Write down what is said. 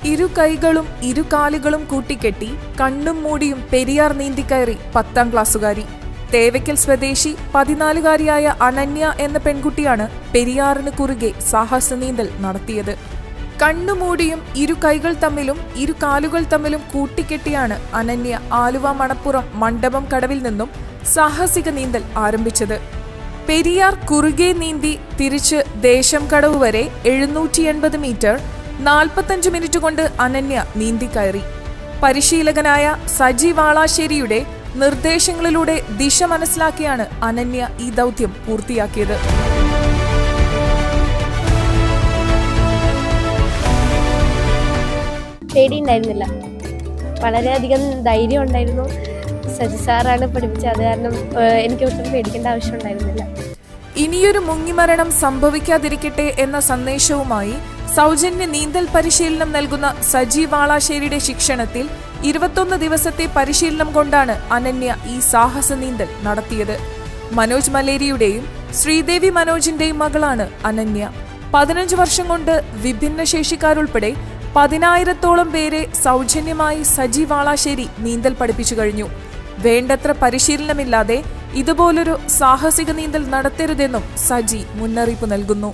ഇരു കൈകളും ഇരു കാലുകളും കൂട്ടിക്കെട്ടി കണ്ണും മൂടിയും പെരിയാർ നീന്തിക്കയറി 10ാം ക്ലാസ്സുകാരി. തേവയ്ക്കൽ സ്വദേശി 14-കാരിയായ അനന്യ എന്ന പെൺകുട്ടിയാണ് പെരിയാറിന് കുറുകെ സാഹസ നീന്തൽ നടത്തിയത്. കണ്ണുമൂടിയും ഇരു കൈകൾ തമ്മിലും ഇരു കാലുകൾ തമ്മിലും കൂട്ടിക്കെട്ടിയാണ് അനന്യ ആലുവ മണപ്പുറം മണ്ഡപം കടവിൽ നിന്നും സാഹസിക നീന്തൽ ആരംഭിച്ചത്. പെരിയാർ കുറുകെ നീന്തി തിരിച്ച് ദേശം കടവ് വരെ 780 മീറ്റർ 45 മിനിറ്റ് കൊണ്ട് അനന്യ നീന്തിക്കയറി. പരിശീലകനായ സജി വാളാശ്ശേരിയുടെ നിർദ്ദേശങ്ങളിലൂടെ ദിശ മനസ്സിലാക്കിയാണ് അനന്യ ഈ ദൗത്യം പൂർത്തിയാക്കിയത്. പേടിയുണ്ടായിരുന്നില്ല, വളരെയധികം ധൈര്യം ഉണ്ടായിരുന്നു. സജി സാറാണ് പഠിപ്പിച്ചത്, അത് കാരണം എനിക്ക് ഒട്ടും പേടിക്കേണ്ട ആവശ്യമുണ്ടായിരുന്നില്ല. ഇനിയൊരു മുങ്ങിമരണം സംഭവിക്കാതിരിക്കട്ടെ എന്ന സന്ദേശവുമായി സൗജന്യ നീന്തൽ പരിശീലനം നൽകുന്ന സജി വാളാശ്ശേരിയുടെ ശിക്ഷണത്തിൽ 21 ദിവസത്തെ പരിശീലനം കൊണ്ടാണ് അനന്യ ഈ സാഹസ നീന്തൽ നടത്തിയത്. മനോജ് മലേരിയുടെയും ശ്രീദേവി മനോജിന്റെയും മകളാണ് അനന്യ. 15 വർഷം കൊണ്ട് വിഭിന്നശേഷിക്കാരുൾപ്പെടെ 10,000-ഓളം പേരെ സൗജന്യമായി സജി വാളാശ്ശേരി നീന്തൽ പഠിപ്പിച്ചു കഴിഞ്ഞു. വേണ്ടത്ര പരിശീലനമില്ലാതെ ഇതുപോലൊരു സാഹസിക നീന്തൽ നടത്തരുതെന്നും സജി മുന്നറിയിപ്പ് നൽകുന്നു.